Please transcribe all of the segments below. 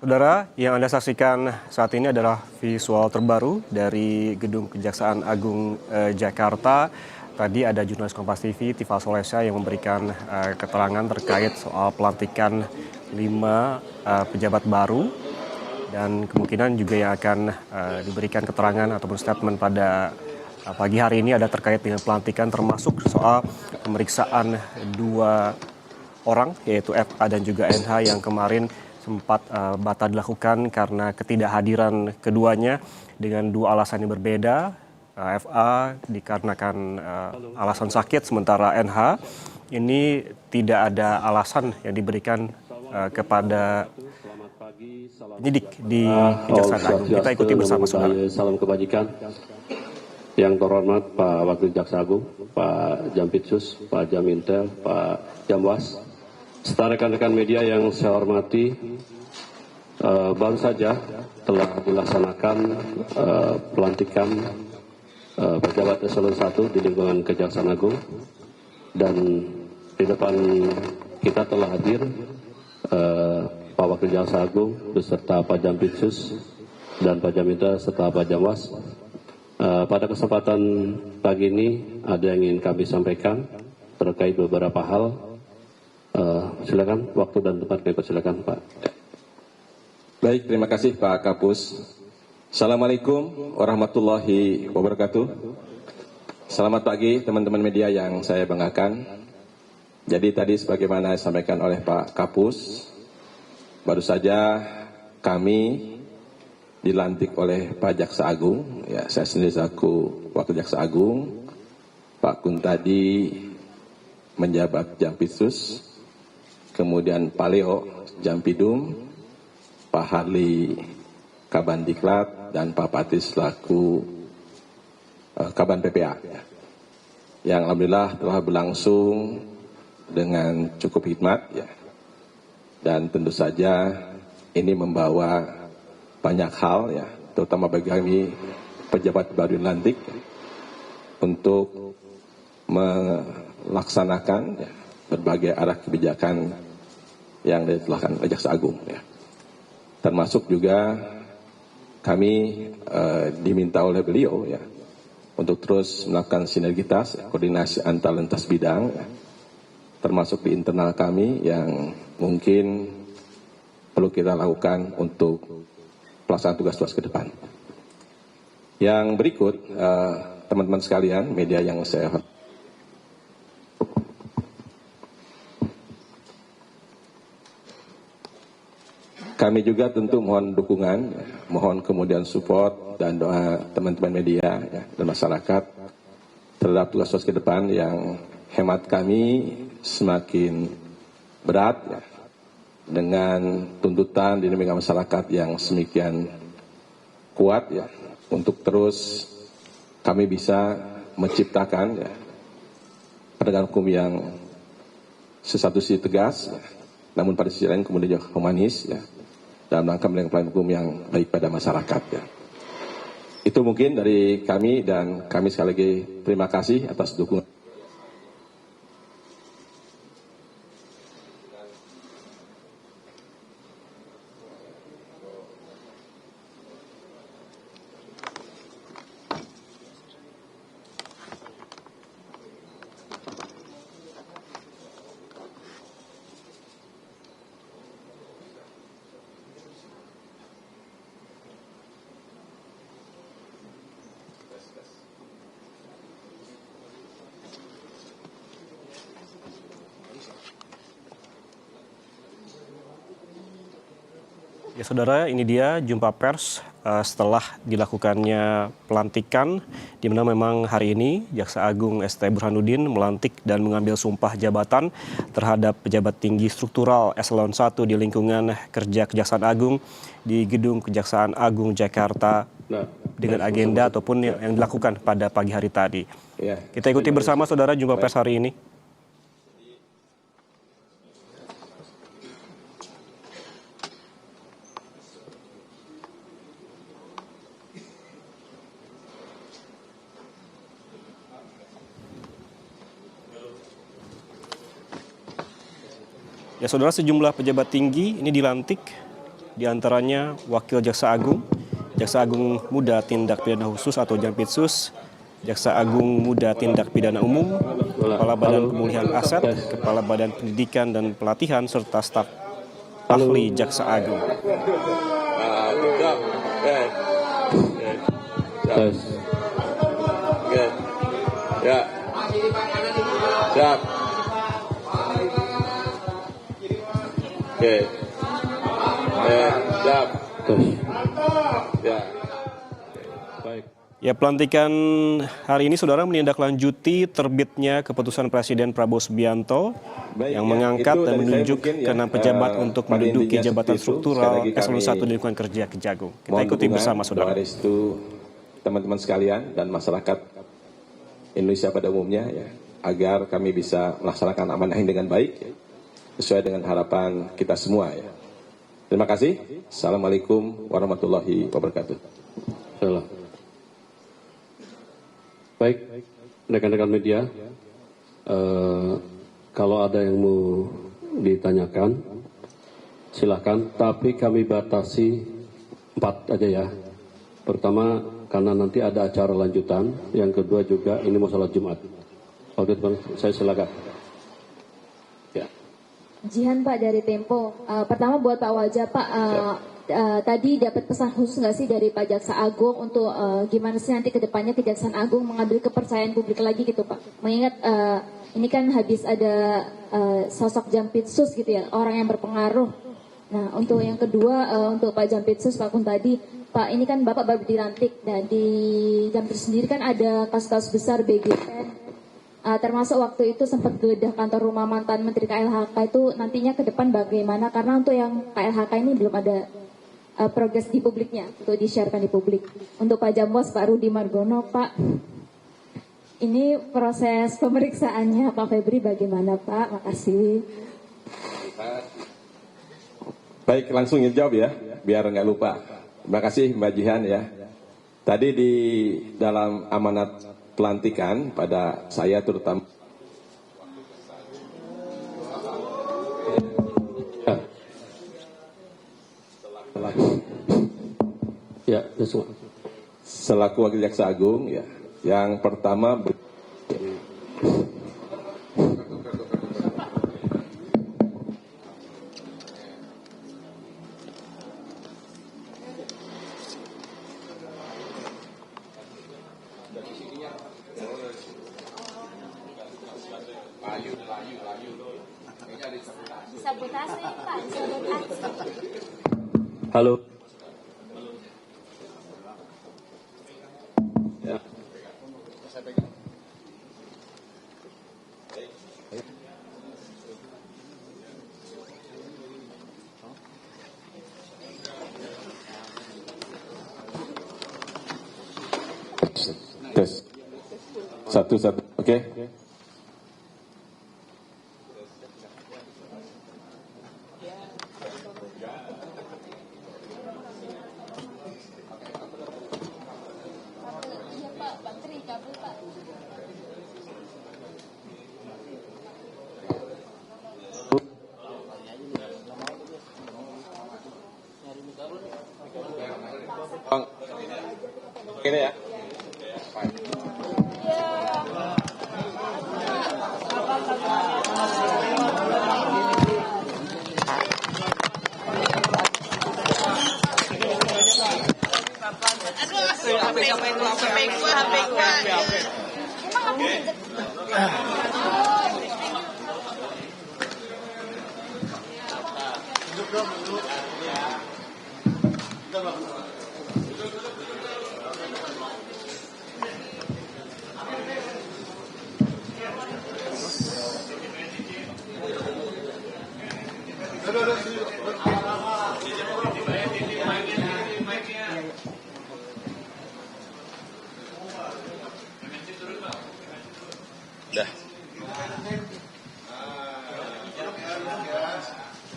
Saudara, yang Anda saksikan saat ini adalah visual terbaru dari Gedung Kejaksaan Agung Jakarta. Tadi ada jurnalis Kompas TV, Tifa Solesya, yang memberikan keterangan terkait soal pelantikan 5 pejabat baru. Dan kemungkinan juga yang akan diberikan keterangan ataupun statement pada pagi hari ini ada terkait dengan pelantikan, termasuk soal pemeriksaan 2 orang, yaitu FA dan juga NH yang kemarin sempat batal dilakukan karena ketidakhadiran keduanya dengan 2 alasan yang berbeda. FA dikarenakan alasan sakit, sementara NH ini tidak ada alasan yang diberikan kepada penyidik di Kejaksaan Agung. Kita ikuti bersama, saudara. Salam kebajikan. Yang terhormat Pak Wakil Jaksa Agung, Pak Jampitsus, Pak Jamintel, Pak Jamwas, serta rekan-rekan media yang saya hormati, baru saja telah dilaksanakan pelantikan pejabat eselon 1 di lingkungan Kejaksaan Agung, dan di depan kita telah hadir Pak Wakil Jaksa Agung beserta Pak Jampitsus dan Pak Jamintel serta Pak Jamwas. Pada kesempatan pagi ini ada yang ingin kami sampaikan terkait beberapa hal. Silakan, waktu dan tempat kami persilakan, Pak. Baik, terima kasih Pak Kapus. Assalamualaikum warahmatullahi wabarakatuh. Selamat pagi teman-teman media yang saya banggakan. Jadi tadi sebagaimana disampaikan oleh Pak Kapus, baru saja kami dilantik oleh Pak Jaksa Agung. Ya, saya sendiri selaku Wakil Jaksa Agung. Pak Kun tadi menjabat Jampitsus, kemudian Pak Leo Jampidum, Pak Harli Kabandiklat, dan Pak Patis selaku Kaban PPA. Yang alhamdulillah telah berlangsung dengan cukup hikmat, ya. Dan tentu saja ini membawa banyak hal, ya, terutama bagi kami pejabat baru dilantik untuk melaksanakan, ya, berbagai arah kebijakan yang ditetapkan oleh Jaksa Agung, ya. Termasuk juga kami diminta oleh beliau, ya, untuk terus melakukan sinergitas, ya, koordinasi antar lintas bidang, ya, termasuk di internal kami yang mungkin perlu kita lakukan untuk pelaksanaan tugas-tugas ke depan. Yang berikut, teman-teman sekalian, media yang saya hormati. Kami juga tentu mohon dukungan, mohon kemudian support dan doa teman-teman media, ya, dan masyarakat terhadap tugas-tugas ke depan yang hemat kami semakin berat, ya, dengan tuntutan dinamika masyarakat yang semikian kuat, ya, untuk terus kami bisa menciptakan, ya, penegakan hukum yang sesatu sisi tegas, ya, namun pada sisi lain kemudian juga humanis, ya, dalam rangka menegakkan hukum yang baik pada masyarakat, ya. Itu mungkin dari kami, dan kami sekali lagi terima kasih atas dukungan. Ya, saudara, ini dia jumpa pers setelah dilakukannya pelantikan, di mana memang hari ini Jaksa Agung ST Burhanuddin melantik dan mengambil sumpah jabatan terhadap pejabat tinggi struktural eselon 1 di lingkungan kerja Kejaksaan Agung di Gedung Kejaksaan Agung Jakarta dengan agenda ataupun yang dilakukan pada pagi hari tadi. Kita ikuti bersama, saudara, jumpa pers hari ini. Ya, saudara, sejumlah pejabat tinggi ini dilantik diantaranya Wakil Jaksa Agung Muda Tindak Pidana Khusus atau Jampitsus, Jaksa Agung Muda Tindak Pidana Umum, Kepala Badan Pemulihan Aset, Kepala Badan Pendidikan dan Pelatihan, serta staf ahli Jaksa Agung. Tes. Ya. Siap. Oke. Siap. Tes. Ya. Baik. Ya, pelantikan hari ini saudara menindaklanjuti terbitnya keputusan Presiden Prabowo Subianto yang mengangkat dan menunjuk ke-6 pejabat untuk menduduki jabatan struktural eselon 1 di lingkungan kerja Kejagung. Kita ikuti bersama saudara. Restu teman-teman sekalian dan masyarakat Indonesia pada umumnya ya, agar kami bisa melaksanakan amanah ini dengan baik ya, sesuai dengan harapan kita semua ya. Terima kasih. Assalamualaikum warahmatullahi wabarakatuh. Salam. Baik, rekan-rekan media, kalau ada yang mau ditanyakan, silakan. Tapi kami batasi 4 aja ya. Pertama, karena nanti ada acara lanjutan. Yang kedua juga ini mau sholat Jumat. Oke, teman, saya silakan. Ya. Jihan Pak dari Tempo. Pertama buat Pak Wajah Pak. Tadi dapat pesan khusus nggak sih dari Pak Jaksa Agung untuk gimana sih nanti kedepannya Kejaksaan Agung mengambil kepercayaan publik lagi gitu Pak? Mengingat ini kan habis ada sosok Jampitsus gitu ya, orang yang berpengaruh. Nah untuk yang kedua untuk Pak Jampitsus Pak Kun tadi, Pak ini kan Bapak baru dilantik dan di Jampitsus sendiri kan ada kasus-kasus besar BGN. Termasuk waktu itu sempat geledah kantor rumah mantan Menteri KLHK itu nantinya ke depan bagaimana? Karena untuk yang KLHK ini belum ada progres di publiknya untuk di-sharekan di publik. Untuk Pak Jambos, Pak Rudi Margono, Pak, ini proses pemeriksaannya Pak Febri bagaimana Pak? Makasih. Baik, langsung jawab ya, biar nggak lupa. Terima kasih Mbak Jihan ya. Tadi di dalam amanat pelantikan pada saya terutama Ya, semua. selaku Wakil Jaksa Agung ya, yang pertama Sabotase Pak, sabotase. Halo. Ya. tes satu oke. Ini ya.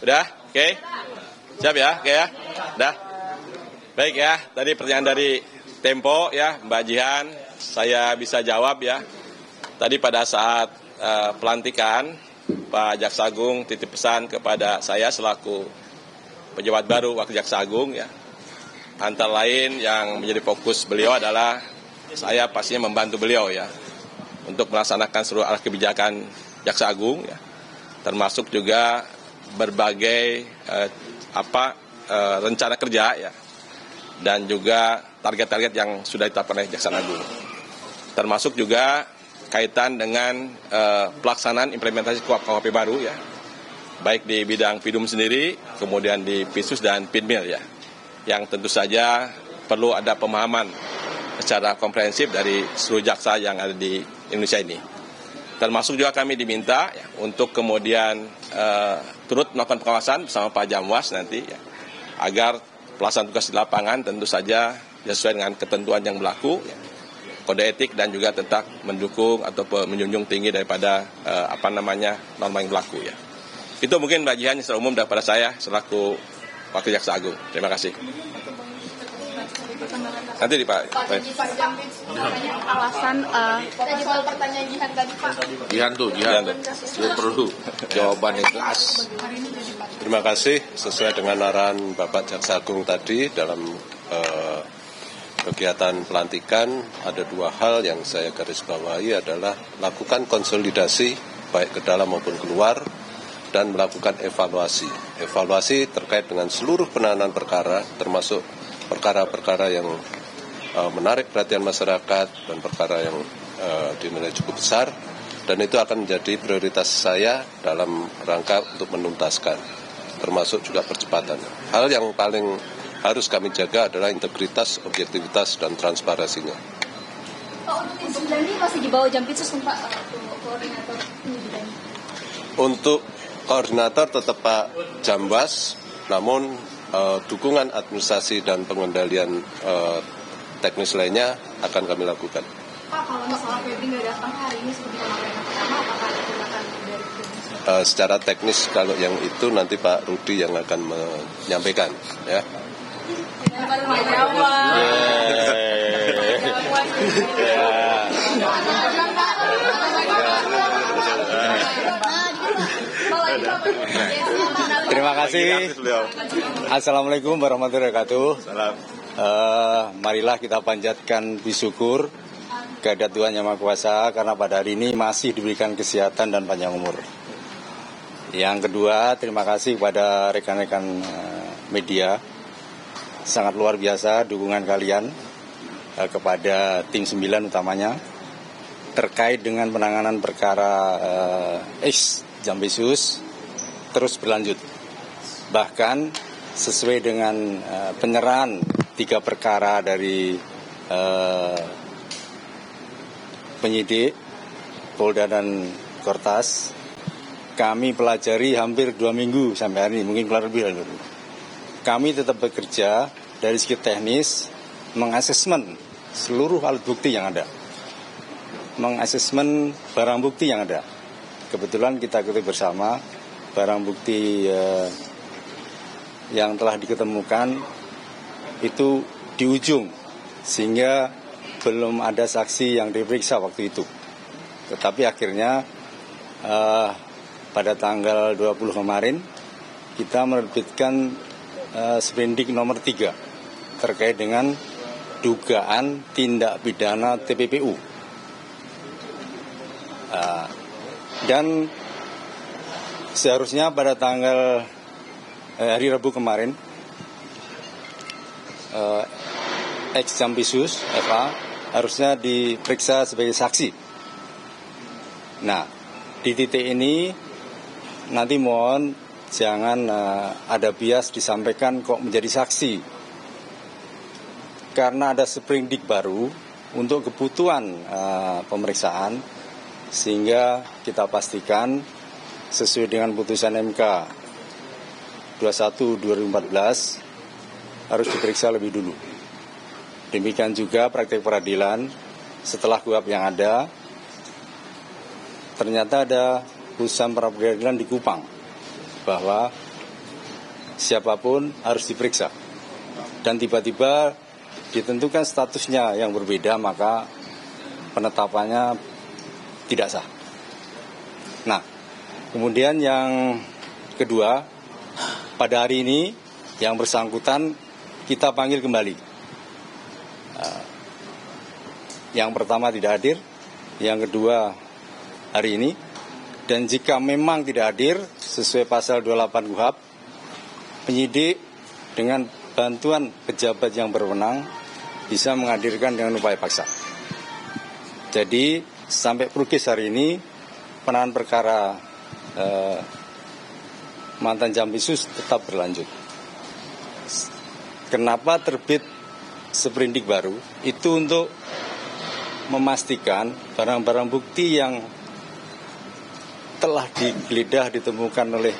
Udah? Oke? Siap ya? Oke ya? Udah? Baik ya, tadi pertanyaan dari Tempo ya, Mbak Jihan, saya bisa jawab ya. Tadi pada saat pelantikan, Pak Jaksa Agung titip pesan kepada saya selaku pejabat baru Wakil Jaksa Agung ya. Antara lain yang menjadi fokus beliau adalah saya pastinya membantu beliau ya untuk melaksanakan seluruh arah kebijakan Jaksa Agung ya. Termasuk juga berbagai rencana kerja ya. Dan juga target-target yang sudah ditetapkan oleh Jaksa Agung. Termasuk juga kaitan dengan pelaksanaan implementasi KUHP baru ya. Baik di bidang PIDUM sendiri, kemudian di PISUS dan PIDMIL ya. Yang tentu saja perlu ada pemahaman secara komprehensif dari seluruh jaksa yang ada di Indonesia ini. Termasuk juga kami diminta ya, untuk kemudian turut melakukan pengawasan bersama Pak Jamwas nanti ya, agar pelaksanaan tugas di lapangan tentu saja sesuai dengan ketentuan yang berlaku, ya, kode etik dan juga tentang mendukung atau menjunjung tinggi daripada norma yang berlaku ya. Itu mungkin bagian secara umum daripada saya selaku Wakil Jaksa Agung. Terima kasih. Nanti di Pak. Pak Jampit, alasan soal pertanyaan Jihan tadi Pak. Jihan. Dia perlu jawaban yang jelas. Terima kasih. Sesuai dengan arahan Bapak Jaksa Agung tadi dalam kegiatan pelantikan, ada dua hal yang saya garis bawahi adalah lakukan konsolidasi baik ke dalam maupun keluar dan melakukan evaluasi. Evaluasi terkait dengan seluruh penanganan perkara termasuk perkara-perkara yang menarik perhatian masyarakat dan perkara yang dinilai cukup besar, dan itu akan menjadi prioritas saya dalam rangka untuk menuntaskan, termasuk juga percepatan. Hal yang paling harus kami jaga adalah integritas, objektivitas, dan transparansinya. Pak, untuk tim 9 ini masih di bawah Jampitsus Pak, koordinator penyidikan? Untuk koordinator tetap Pak Jamwas, namun dukungan administrasi dan pengendalian teknis lainnya akan kami lakukan. Pak, kalau masalah Febri nggak datang hari ini seperti kemarin yang pertama, apakah ada tindakan dari secara teknis kalau yang itu nanti Pak Rudi yang akan menyampaikan, ya. Terima kasih. Assalamualaikum warahmatullahi wabarakatuh. Marilah kita panjatkan puji syukur kehadirat Tuhan Yang Maha Kuasa karena pada hari ini masih diberikan kesehatan dan panjang umur. Yang kedua, terima kasih kepada rekan-rekan media. Sangat luar biasa dukungan kalian kepada tim 9 utamanya terkait dengan penanganan perkara Jampitsus terus berlanjut. Bahkan sesuai dengan penyerahan 3 perkara dari penyidik Polda dan Kortas, kami pelajari hampir 2 minggu sampai hari ini, mungkin keluar lebih. Kami tetap bekerja dari segi teknis, mengasesmen seluruh alat bukti yang ada, mengasesmen barang bukti yang ada. Kebetulan kita ketahui bersama barang bukti yang telah diketemukan itu di ujung, sehingga belum ada saksi yang diperiksa waktu itu. Tetapi akhirnya pada tanggal 20 kemarin kita menerbitkan sprindik nomor 3 terkait dengan dugaan tindak pidana TPPU. Dan seharusnya pada tanggal hari Rabu kemarin ex-Jampitsus FA harusnya diperiksa sebagai saksi. Nah, di titik ini nanti mohon jangan ada bias disampaikan kok menjadi saksi. Karena ada sprindik baru untuk kebutuhan pemeriksaan, sehingga kita pastikan sesuai dengan putusan MK 21/2014 harus diperiksa lebih dulu. Demikian juga praktek peradilan setelah KUHP yang ada, ternyata ada putusan peradilan di Kupang bahwa siapapun harus diperiksa, dan tiba-tiba ditentukan statusnya yang berbeda, maka penetapannya tidak sah. Nah, kemudian yang kedua, pada hari ini yang bersangkutan kita panggil kembali. Yang pertama tidak hadir, yang kedua hari ini. Dan jika memang tidak hadir sesuai pasal 28 KUHP, penyidik dengan bantuan pejabat yang berwenang bisa menghadirkan dengan upaya paksa. Jadi sampai Prukis hari ini penanganan perkara mantan Jampitsus tetap berlanjut. Kenapa terbit sprindik baru? Itu untuk memastikan barang-barang bukti yang telah digeledah ditemukan oleh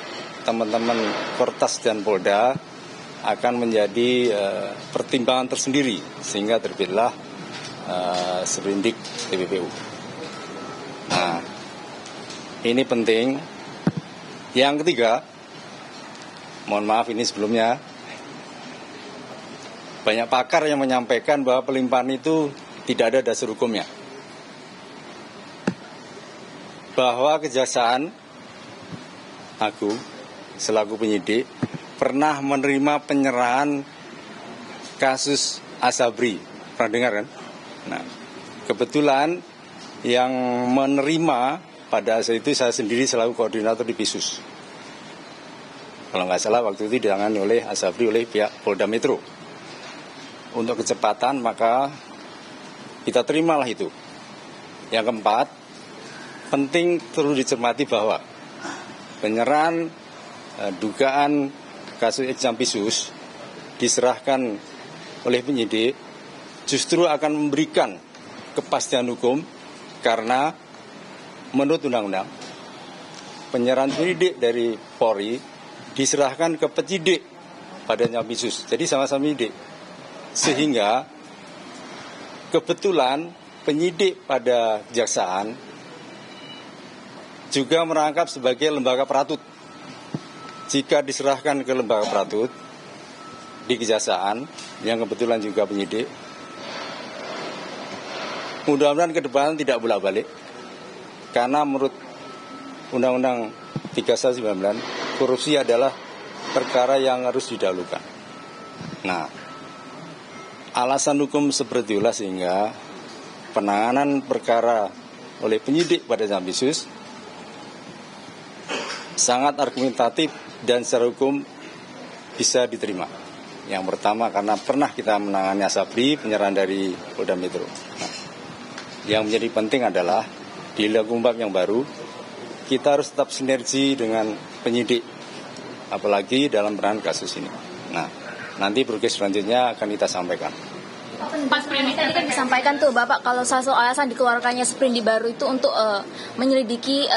teman-teman Kortas dan Polda akan menjadi pertimbangan tersendiri sehingga terbitlah sprindik TPPU. Nah, ini penting. Yang ketiga, mohon maaf ini sebelumnya, banyak pakar yang menyampaikan bahwa pelimpahan itu tidak ada dasar hukumnya. Bahwa Kejaksaan Agung selaku penyidik pernah menerima penyerahan kasus Asabri. Pernah dengar kan? Nah, kebetulan yang menerima pada saat itu saya sendiri selaku koordinator di Pisus. Kalau nggak salah waktu itu ditangani oleh Asabri oleh pihak Polda Metro. Untuk kecepatan maka kita terimalah itu. Yang keempat, penting perlu dicermati bahwa penyerahan dugaan kasus Jampitsus diserahkan oleh penyidik justru akan memberikan kepastian hukum karena menurut undang-undang penyerahan penyidik dari Polri diserahkan ke penyidik pada Jampitsus. Jadi sama-sama penyidik. Sehingga kebetulan penyidik pada Kejaksaan juga merangkap sebagai lembaga peratut. Jika diserahkan ke lembaga peratut di Kejaksaan, yang kebetulan juga penyidik, mudah-mudahan ke depan tidak bolak-balik. Karena menurut Undang-Undang 31/19, korupsi adalah perkara yang harus didahulukan. Nah, alasan hukum seperti itulah sehingga penanganan perkara oleh penyidik pada Jampitsus sangat argumentatif dan secara hukum bisa diterima. Yang pertama karena pernah kita menangani Asabri, penyerahan dari Polda Metro. Nah, yang menjadi penting adalah di Lakumbab yang baru kita harus tetap sinergi dengan penyidik, apalagi dalam perangan kasus ini. Nah, nanti progres selanjutnya akan kita sampaikan. Pak Sprindik tadi kan disampaikan tuh Bapak kalau salah satu alasan dikeluarkannya sprindik baru itu untuk menyelidiki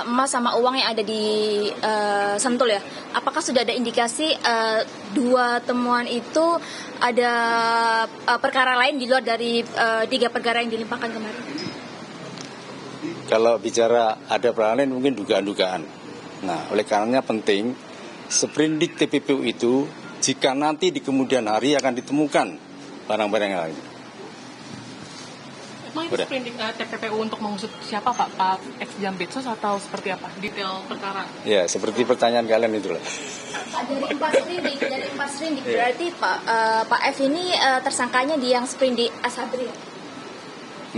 emas sama uang yang ada di Sentul ya. Apakah sudah ada indikasi dua temuan itu ada perkara lain di luar dari 3 perkara yang dilimpahkan kemarin? Kalau bicara ada perkara lain mungkin dugaan-dugaan. Nah, oleh karenanya penting sprindik TPPU itu jika nanti di kemudian hari akan ditemukan barang-barang yang lain. Emang ini sprindik TPPU untuk mengusut siapa Pak? Pak ex Jampitsus atau seperti apa? Detail perkara? Ya, seperti pertanyaan kalian itulah. Dari 4 sprindik berarti Pak F ini tersangkanya di yang sprindik Asabri.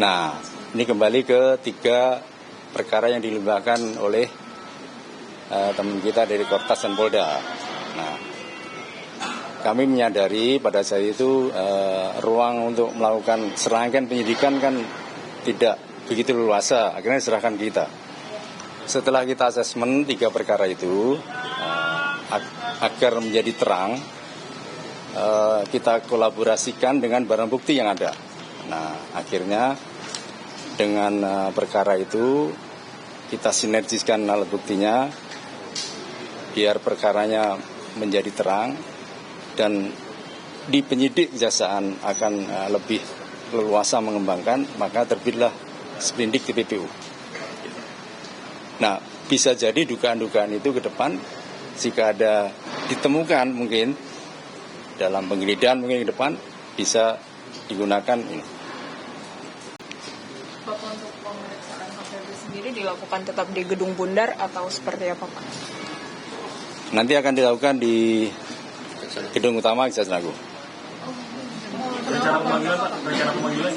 Nah, ini kembali ke 3 perkara yang dilimpahkan oleh teman kita dari Kortas dan Polda. Nah, kami menyadari pada saat itu ruang untuk melakukan serangkaian penyidikan kan tidak begitu leluasa, akhirnya diserahkan kita. Setelah kita asesmen 3 perkara itu, agar menjadi terang, kita kolaborasikan dengan barang bukti yang ada. Nah, akhirnya dengan perkara itu kita sinergiskan alat buktinya, biar perkaranya menjadi terang, dan di penyidik Kejaksaan akan lebih leluasa mengembangkan, maka terbitlah sprindik TPPU. Nah, bisa jadi dugaan-dugaan itu ke depan, jika ada ditemukan mungkin dalam penggeledahan mungkin ke depan, bisa digunakan ini. Bapak untuk pemeriksaan Asabri sendiri dilakukan tetap di Gedung Bundar atau seperti apa Pak? Nanti akan dilakukan di gedung utama Kejaksaan Agung. Rencana pemanggilan Pak, rencana pemanggilan?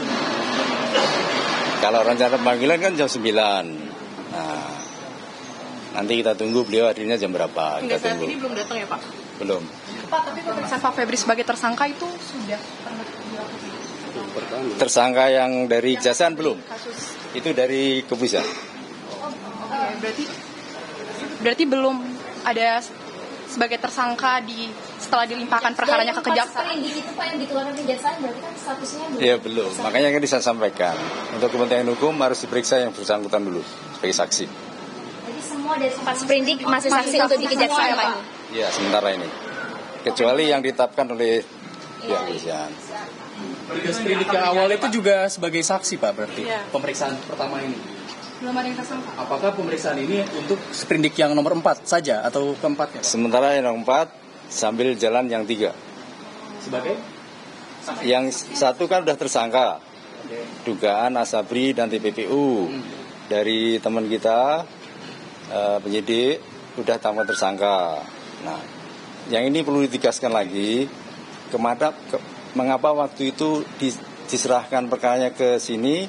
Kalau rencana pemanggilan kan jam 9. Nah, nanti kita tunggu beliau hadirnya jam berapa. Hingga Kita saat tunggu. ini belum datang ya Pak? Belum. Pak, tapi pemeriksaan Pak Febri sebagai tersangka itu sudah pernah dilakukan? Tersangka yang dari Kejaksaan belum. Kasus. Itu dari Kepolisian. Oke, berarti belum ada sebagai tersangka setelah dilimpahkan perkaranya ke kejaksaan. Sprindik itu Pak yang dikeluarkan kejaksaan berarti kan statusnya belum. Ya belum. Makanya kan saya sampaikan. Untuk kepentingan hukum harus diperiksa yang bersangkutan dulu sebagai saksi. Jadi semua dari Pak Sprindik masih saksi untuk di kejaksaan Pak ini. Ya sementara ini. Kecuali yang ditetapkan oleh pihak kepolisian. Tiga sprindik yang awal itu juga sebagai saksi Pak berarti, Iya. pemeriksaan pertama ini. Belum ada yang tersangka. Apakah pemeriksaan ini untuk sprindik yang nomor 4 saja atau keempatnya Pak? Sementara yang nomor 4 sambil jalan yang 3. Sebagai? Yang satu kan sudah tersangka. Dugaan Asabri dan TPPU. Dari teman kita penyidik sudah tambah tersangka. Nah, yang ini perlu ditegaskan lagi. Mengapa waktu itu diserahkan perkaranya ke sini,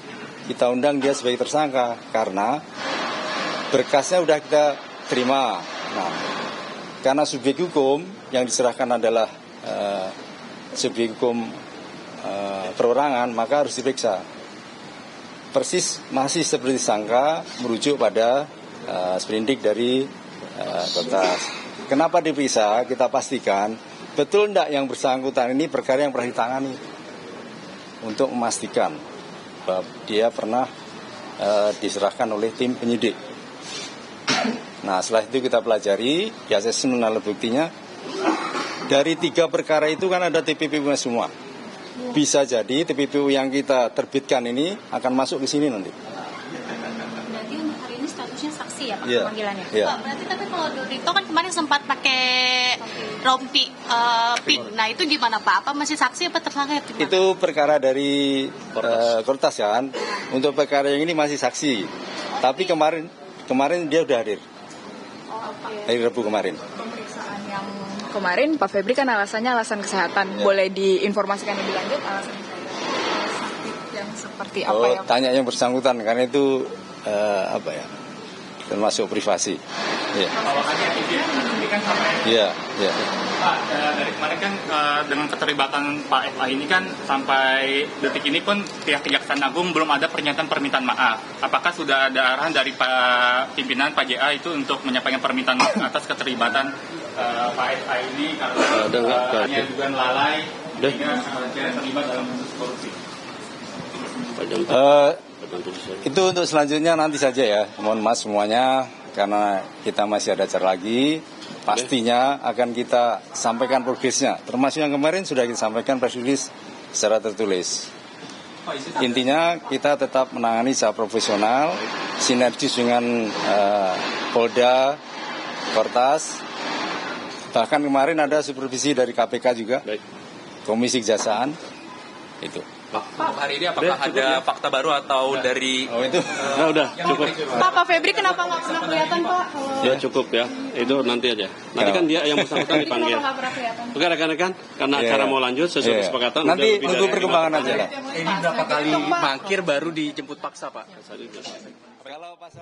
kita undang dia sebagai tersangka karena berkasnya sudah kita terima. Nah, karena subjek hukum yang diserahkan adalah subjek hukum perorangan, maka harus diperiksa. Persis masih seperti sangka merujuk pada sprindik dari kertas. Kenapa diperiksa? Kita pastikan betul enggak yang bersangkutan ini perkara yang pernah ditangani untuk memastikan bahwa dia pernah diserahkan oleh tim penyidik. Nah, setelah itu kita pelajari, di asesmen alat buktinya, dari 3 perkara itu kan ada TPPU-nya semua. Bisa jadi TPPU yang kita terbitkan ini akan masuk ke sini nanti. Berarti untuk hari ini statusnya saksi ya Pak, Iya. panggilannya? Iya. Pak, berarti tapi kalau Dorito kan kemarin sempat pakai rompi pink. Nah itu gimana Pak? Apa masih saksi apa tersangka? Itu perkara dari kertas kan. Untuk perkara yang ini masih saksi. Tapi kemarin dia udah hadir. Hari Rabu kemarin. Pemeriksaan yang kemarin Pak Febri kan alasannya alasan kesehatan. Boleh diinformasikan lebih lanjut alasan sakit yang seperti apa ya? Tanya yang bersangkutan karena itu termasuk privasi. Iya. Awakannya ini kan sampai. Iya. Pak, dari kemarin kan dengan keterlibatan Pak FA ini kan sampai detik ini pun pihak Kejaksaan Agung belum ada pernyataan permintaan maaf. Apakah sudah ada arahan dari Pak pimpinan Pak JA itu untuk menyampaikan permintaan maaf atas keterlibatan Pak FA ini karena hanya dugaan lalai hingga terlibat dalam kasus korupsi? Itu untuk selanjutnya nanti saja ya. Mohon maaf semuanya karena kita masih ada acara lagi. Pastinya akan kita sampaikan progresnya. Termasuk yang kemarin sudah kita sampaikan press release secara tertulis. Intinya kita tetap menangani secara profesional, sinergis dengan Polda, Kortas. Bahkan kemarin ada supervisi dari KPK juga, Komisi Kejaksaan. Itu. Pak, hari ini apakah ada fakta baru atau dari... Oh itu, udah cukup. Pak Febri kenapa nggak pernah kelihatan Pak? Ya cukup ya, itu nanti aja. Nanti kan dia yang bersangkutan dipanggil. Kenapa nggak pernah kelihatan? Oke rekan-rekan, karena acara mau lanjut sesuai kesepakatan. Nanti tunggu perkembangan aja lah. Ini berapa kali mangkir baru dijemput paksa Pak? Kalau pasal